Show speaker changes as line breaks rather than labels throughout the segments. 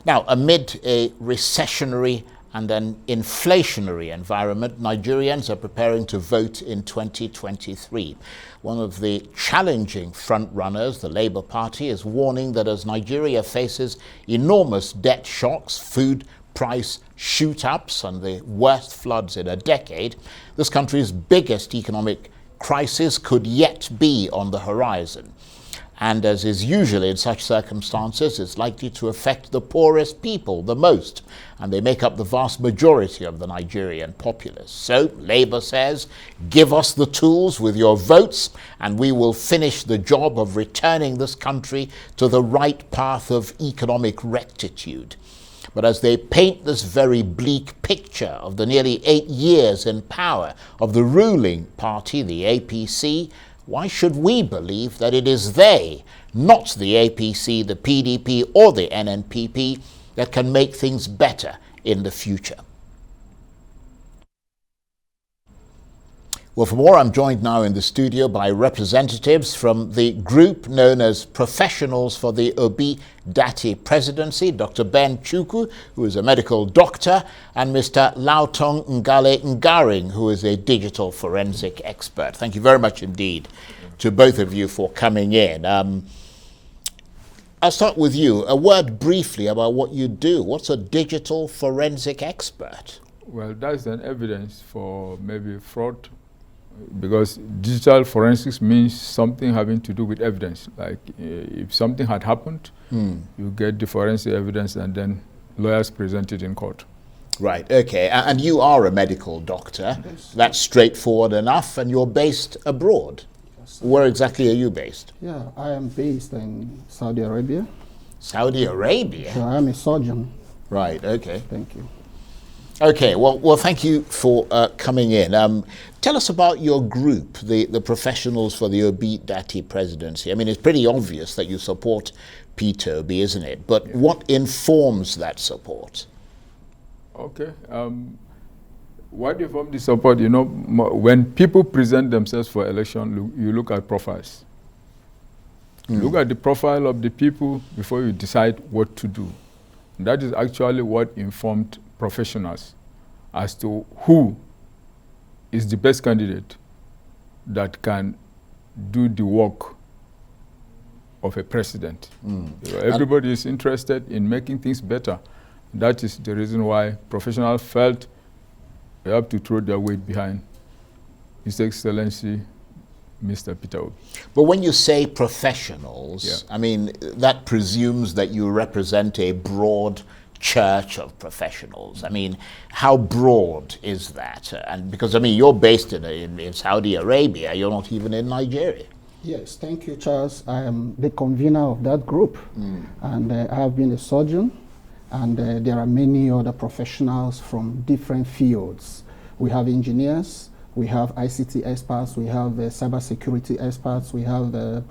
Now, amid a recessionary and an inflationary environment, Nigerians are preparing to vote in 2023. One of the challenging frontrunners, the Labour Party, is warning that as Nigeria faces enormous debt shocks, food price shoot-ups and the worst floods in a decade, this country's biggest economic crisis could yet be on the horizon. And as is usual in such circumstances, it's likely to affect the poorest people the most, and they make up the vast majority of the Nigerian populace. So, Labour says, give us the tools with your votes, and we will finish the job of returning this country to the right path of economic rectitude. But as they paint this very bleak picture of the nearly 8 years in power of the ruling party, the APC, why should we believe that it is they, not the APC, the PDP, or the NNPP, that can make things better in the future? Well, for more, I'm joined now in the studio by representatives from the group known as Professionals for the Obidatti Presidency, Dr. Ben Chukwu, who is a medical doctor, and Mr. Lautong Ngaring, who is a digital forensic expert. Thank you very much indeed to both of you for coming in. I'll start with you. A word briefly about what you do. What's a digital forensic expert?
Well, that's an evidence for maybe fraud, because digital forensics means something having to do with evidence. Like if something had happened, you get the forensic evidence and then lawyers present it in court.
Right, okay. And you are a medical doctor.
Yes.
That's straightforward enough, and you're based abroad.
Yes.
Where exactly are you based?
Yeah, I am based in Saudi Arabia.
Saudi Arabia?
So I am a surgeon.
Right, okay.
Thank you.
Okay, well, thank you for coming in. Tell us about your group, the Professionals for the Obidatti Presidency. I mean, it's pretty obvious that you support Peter Obi, isn't it? But what informs that support?
Okay. What informs the support? You know, when people present themselves for election, you look at profiles. Look at the profile of the people before you decide what to do. That is actually what informed professionals as to who is the best candidate that can do the work of a president. Everybody is interested in making things better. That is the reason why professionals felt they have to throw their weight behind His Excellency Mr. Peter Obi.
But when you say professionals, I mean, that presumes that you represent a broad church of professionals. I mean, how broad is that? And because, I mean, you're based in Saudi Arabia, you're not even in Nigeria.
Yes, thank you, Charles. I am the convener of that group, and I have been a surgeon, and there are many other professionals from different fields. We have engineers, we have ICT experts, we have cybersecurity experts, we have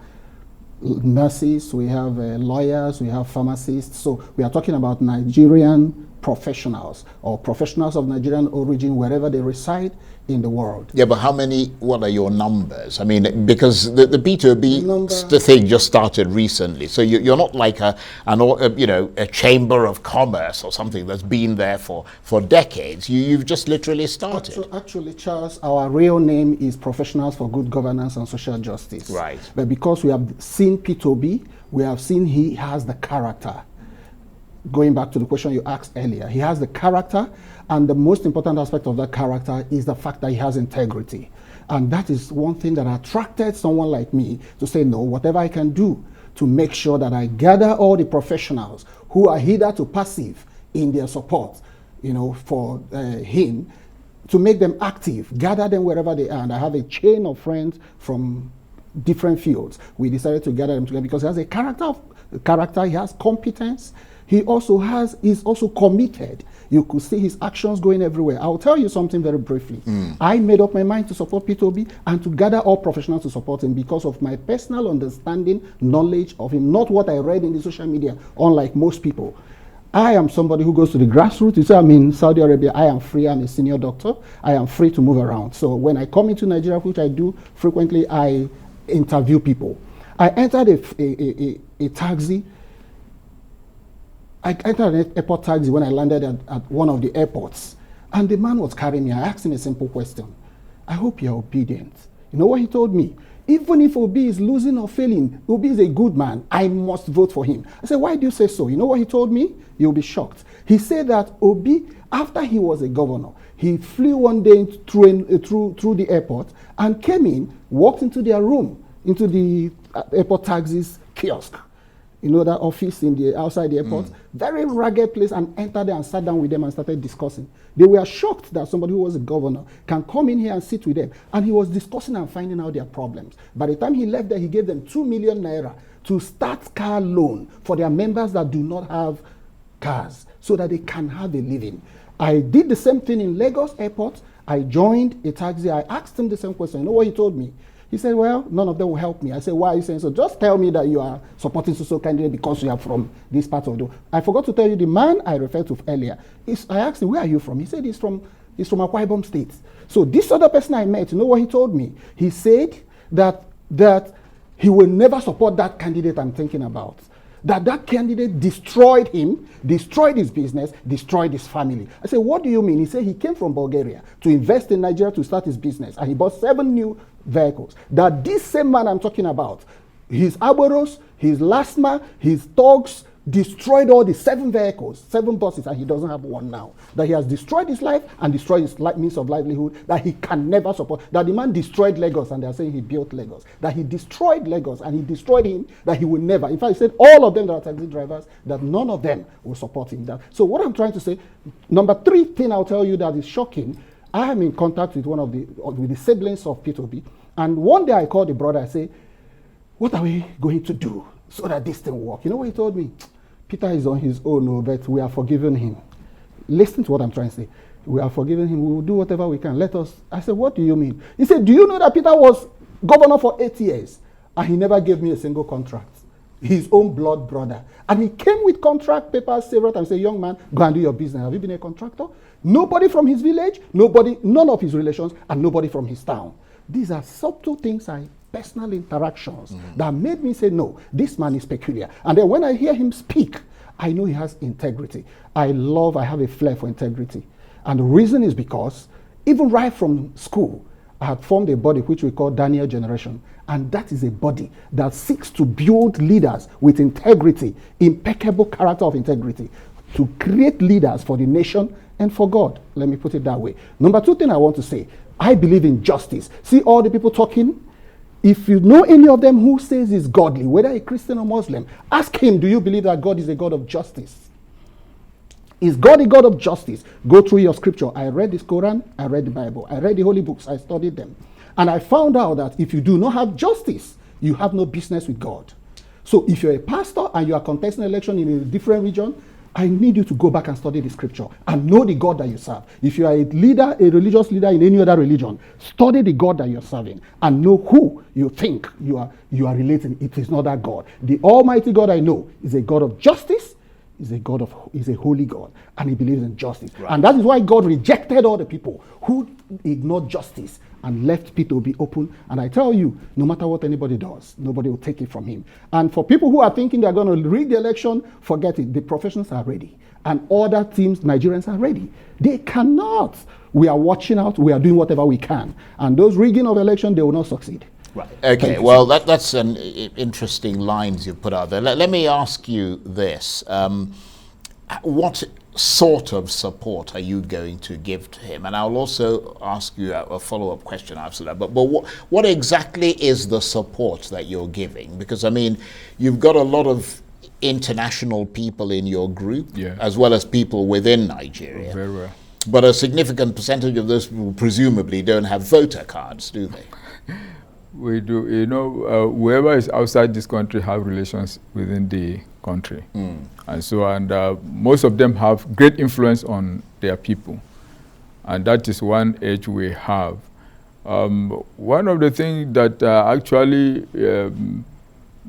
nurses, we have lawyers, we have pharmacists. So we are talking about Nigerian professionals or professionals of Nigerian origin wherever they reside in the world.
Yeah, but what are your numbers? I mean, because the B2B thing just started recently, so you're not like a chamber of commerce or something that's been there for decades. You've just literally started.
Actually, Charles, our real name is Professionals for Good Governance and Social Justice.
Right.
But because we have seen P2B, we have seen he has the character. Going back to the question you asked earlier, he has the character, and the most important aspect of that character is the fact that he has integrity. And that is one thing that attracted someone like me to say, no, whatever I can do to make sure that I gather all the professionals who are hitherto passive in their support, for him, to make them active, gather them wherever they are. And I have a chain of friends from different fields. We decided to gather them together because he has a character, he has competence. He is also committed. You could see his actions going everywhere. I'll tell you something very briefly. I made up my mind to support Peter Obi and to gather all professionals to support him because of my personal understanding, knowledge of him, not what I read in the social media, unlike most people. I am somebody who goes to the grassroots. You say I'm in Saudi Arabia, I am free, I'm a senior doctor, I am free to move around. So when I come into Nigeria, which I do frequently, I interview people. I entered a taxi I entered an airport taxi when I landed at one of the airports, and the man was carrying me. I asked him a simple question. I hope you're obedient. You know what he told me? Even if Obi is losing or failing, Obi is a good man. I must vote for him. I said, why do you say so? You know what he told me? You'll be shocked. He said that Obi, after he was a governor, he flew one day through the airport and came in, walked into their room, into the airport taxis kiosk. You know, that office in the outside the airport, very ragged place, and entered there and sat down with them and started discussing. They were shocked that somebody who was a governor can come in here and sit with them. And he was discussing and finding out their problems. By the time he left there, he gave them 2 million naira to start car loan for their members that do not have cars, so that they can have a living. I did the same thing in Lagos airport. I joined a taxi. I asked him the same question. You know what he told me? He said, well, none of them will help me. I said, why are you saying so? Just tell me that you are supporting so candidate because you are from this part of the world. I forgot to tell you the man I referred to earlier. I asked him, where are you from? He said he's from Akwa Ibom State. So this other person I met, you know what he told me? He said that he will never support that candidate I'm thinking about. That candidate destroyed him, destroyed his business, destroyed his family. I said, what do you mean? He said he came from Bulgaria to invest in Nigeria to start his business, and he bought 7 new vehicles. That this same man I'm talking about, his Aboros, his Lasma, his Thugs, destroyed all the 7 vehicles, 7 buses, and he doesn't have one now. That he has destroyed his life and destroyed his means of livelihood, that he can never support. That the man destroyed Lagos, and they are saying he built Lagos. That he destroyed Lagos, and he destroyed him, that he will never. In fact, he said all of them that are taxi drivers, that none of them will support him. So what I'm trying to say, number 3 thing I'll tell you that is shocking, I am in contact with with the siblings of P2B, and one day I called the brother, I say, what are we going to do so that this thing will work? You know what he told me? Peter is on his own, but we are forgiving him. Listen to what I'm trying to say. We are forgiving him. We will do whatever we can. Let us. I said, what do you mean? He said, do you know that Peter was governor for 8 years and he never gave me a single contract? His own blood brother. And he came with contract papers several times. Say, young man, go and do your business. Have you been a contractor? Nobody from his village, none of his relations, and nobody from his town. These are subtle things, personal interactions that made me say, no, this man is peculiar. And then when I hear him speak, I know he has integrity. I have a flair for integrity. And the reason is because even right from school, I had formed a body which we call Daniel Generation. And that is a body that seeks to build leaders with integrity, impeccable character of integrity, to create leaders for the nation and for God. Let me put it that way. Number 2 thing I want to say, I believe in justice. See all the people talking? If you know any of them who says is godly, whether a Christian or Muslim, ask him, do you believe that God is a God of justice? Is God a God of justice? Go through your scripture. I read this Quran, I read the Bible, I read the holy books, I studied them. And I found out that if you do not have justice, you have no business with God. So if you're a pastor and you are contesting an election in a different region, I need you to go back and study the scripture and know the God that you serve. If you are a leader, a religious leader in any other religion, study the God that you're serving and know who you think you are relating. It is not that God. The Almighty God I know is a God of justice, is a holy God, and he believes in justice. Right. And that is why God rejected all the people who ignored justice and left Peter to be open. And I tell you, no matter what anybody does, nobody will take it from him. And for people who are thinking they're going to rig the election, forget it. The professionals are ready. And other teams, Nigerians are ready. They cannot. We are watching out. We are doing whatever we can. And those rigging of election, they will not succeed.
Right. Okay, well, that's an interesting lines you put out there. Let me ask you this. What sort of support are you going to give to him? And I'll also ask you a follow-up question after that. But what exactly is the support that you're giving? Because, I mean, you've got a lot of international people in your group, as well as people within Nigeria.
Very well.
But a significant percentage of those people presumably don't have voter cards, do they?
We do. You know, whoever is outside this country have relations within the country. And most of them have great influence on their people. And that is one edge we have. One of the things that actually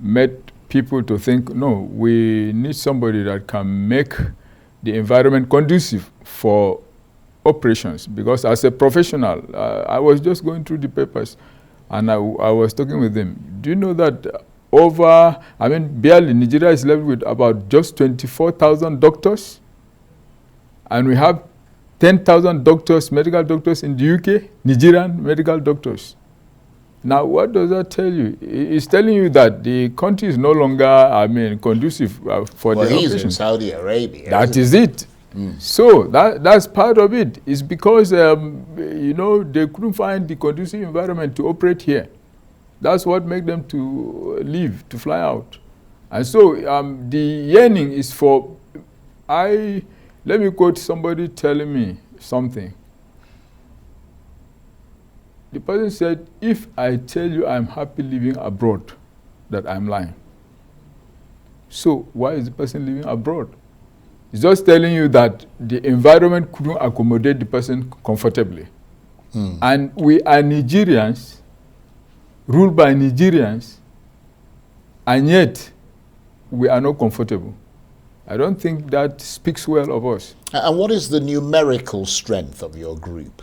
made people to think, no, we need somebody that can make the environment conducive for operations. Because as a professional, I was just going through the papers and I was talking with them. Do you know that barely Nigeria is left with about just 24,000 doctors. And we have 10,000 doctors, medical doctors in the UK, Nigerian medical doctors. Now, what does that tell you? It's telling you that the country is no longer, conducive for the
he's
operation.
in Saudi Arabia.
That is it. So that's part of it. It's because, they couldn't find the conducive environment to operate here. That's what made them to leave, to fly out. And so the yearning is for, let me quote somebody telling me something. The person said, if I tell you I'm happy living abroad, that I'm lying. So why is the person living abroad? It's just telling you that the environment couldn't accommodate the person comfortably. And we are Nigerians, ruled by Nigerians, and yet we are not comfortable. I don't think that speaks well of us.
And what is the numerical strength of your group?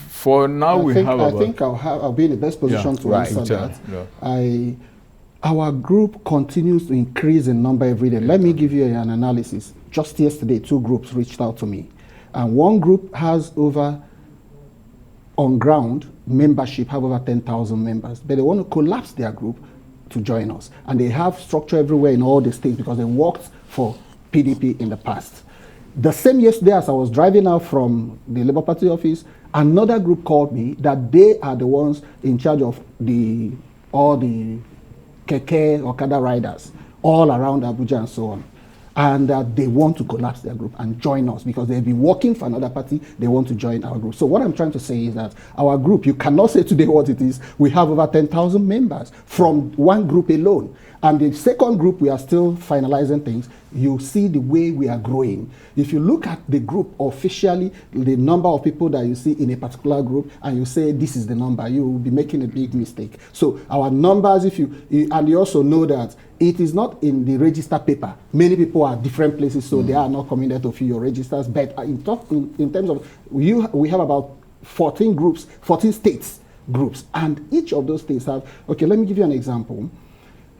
For now,
I think I'll be in the best position to answer that. Yeah. Our group continues to increase in number every day. Let me give you an analysis. Just yesterday, 2 groups reached out to me. And one group has over, on ground, membership, have over 10,000 members. But they want to collapse their group to join us. And they have structure everywhere in all the states because they worked for PDP in the past. The same yesterday as I was driving out from the Labour Party office, another group called me that they are the ones in charge of all the Keke Okada riders all around Abuja and so on. And they want to collapse their group and join us because they've been working for another party. They want to join our group. So what I'm trying to say is that our group, you cannot say today what it is. We have over 10,000 members from one group alone. And the second group, we are still finalizing things. You see the way we are growing. If you look at the group officially, the number of people that you see in a particular group, and you say this is the number, you will be making a big mistake. So our numbers, and you also know that it is not in the register paper. Many people are different places, so they are not coming there to fill your registers. But in terms of, we have about 14 groups, 14 states groups, and each of those states have, okay, let me give you an example.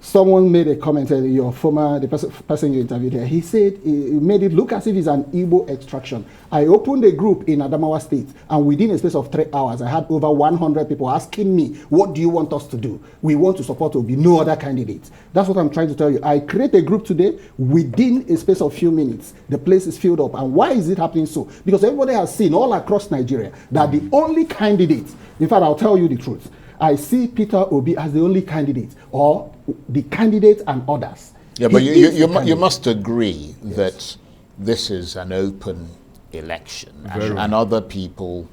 Someone made a comment, the person you interviewed here, he said, he made it look as if it's an Igbo extraction. I opened a group in Adamawa State, and within a space of 3 hours, I had over 100 people asking me, what do you want us to do? We want to support Obi, no other candidate. That's what I'm trying to tell you. I create a group today, within a space of few minutes, the place is filled up. And why is it happening so? Because everybody has seen all across Nigeria that the only candidate, in fact, I'll tell you the truth, I see Peter Obi as the only candidate, or the candidate and others.
Yeah, but you must agree that this is an open election, and other people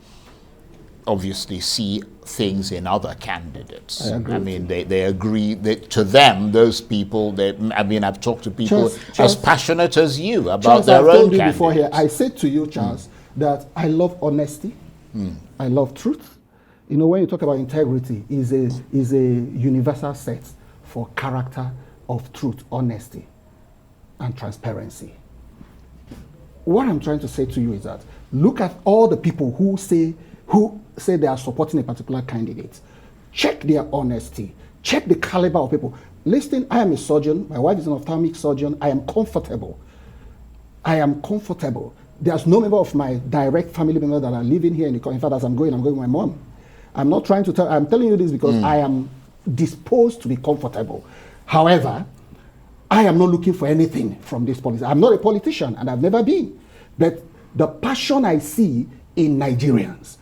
obviously see things in other candidates. I mean, they agree that to them, those people, I've talked to people as passionate as you about
Charles,
their
I've
own
told you
candidates.
before here, I said to you, Charles, that I love honesty, I love truth. You know, when you talk about integrity, is a universal set for character of truth, honesty, and transparency. What I'm trying to say to you is that look at all the people who say they are supporting a particular candidate. Check their honesty. Check the caliber of people. Listen, I am a surgeon. My wife is an ophthalmic surgeon. I am comfortable. There's no member of my direct family member that are living here in the country. In fact, as I'm going with my mom. I'm not trying to tell, I'm telling you this because I am disposed to be comfortable. However, I am not looking for anything from this policy. I'm not a politician, and I've never been. But the passion I see in Nigerians,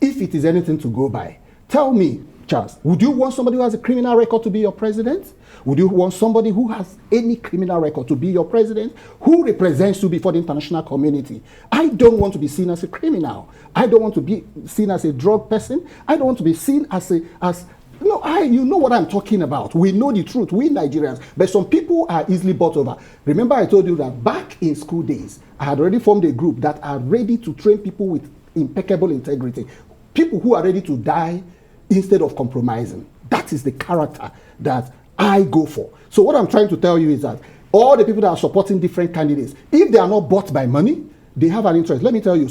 if it is anything to go by, tell me, Charles, would you want somebody who has a criminal record to be your president? Would you want somebody who has any criminal record to be your president? Who represents you before the international community? I don't want to be seen as a criminal. I don't want to be seen as a drug person. I don't want to be seen you know what I'm talking about. We know the truth, we Nigerians. But some people are easily bought over. Remember I told you that back in school days, I had already formed a group that are ready to train people with impeccable integrity. People who are ready to die instead of compromising. That is the character that I go for. So what I'm trying to tell you is that all the people that are supporting different candidates, if they are not bought by money, they have an interest. Let me tell you,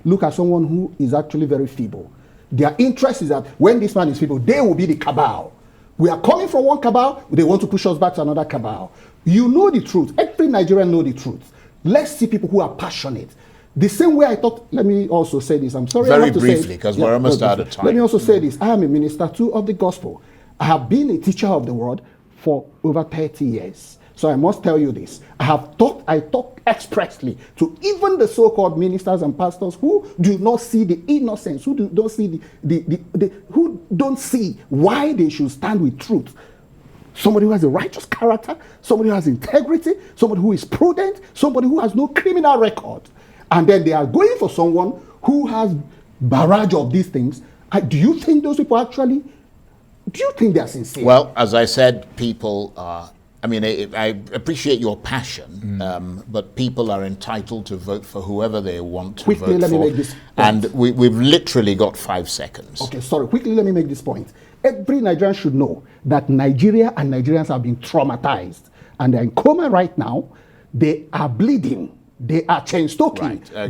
look at someone who is actually very feeble. Their interest is that when this man is feeble, they will be the cabal. We are coming from one cabal, they want to push us back to another cabal. You know the truth. Every Nigerian know the truth. Let's see people who are passionate. The same way I thought, let me also say this. I'm sorry.
Very briefly, because we're almost out of time.
Let me also say this. I am a minister too of the gospel. I have been a teacher of the word for over 30 years. So I must tell you this. I talk expressly to even the so-called ministers and pastors who do not see the innocence, who don't see who don't see why they should stand with truth. Somebody who has a righteous character, somebody who has integrity, somebody who is prudent, somebody who has no criminal record. And then they are going for someone who has barrage of these things. Do you think those people actually, do you think they're sincere?
Well, as I said, people are, I mean, I appreciate your passion, but people are entitled to vote for whoever they want to
Quickly,
vote
let
for.
me make this point.
And we've literally got 5 seconds.
Okay, sorry. Quickly, let me make this point. Every Nigerian should know that Nigeria and Nigerians have been traumatized. And they're in coma right now. They are bleeding. They are chain stoking.
Right, okay.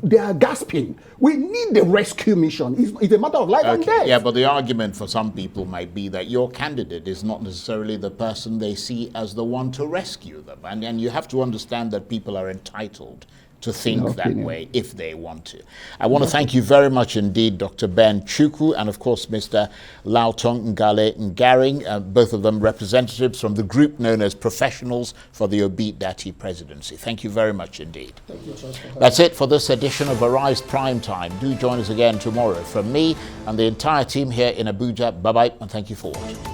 They are gasping. We need the rescue mission. It's a matter of life and death.
Yeah, but the argument for some people might be that your candidate is not necessarily the person they see as the one to rescue them. And you have to understand that people are entitled to think that way if they want to. I want to thank you very much indeed, Dr. Ben Chukwu, and of course Mr. Lautong Ngaring, both of them representatives from the group known as Professionals for the Obidatti Presidency. Thank you very much indeed.
Thank you,
that's it for this edition of Arise Prime Time. Do join us again tomorrow. From me and the entire team here in Abuja, bye-bye and thank you for watching.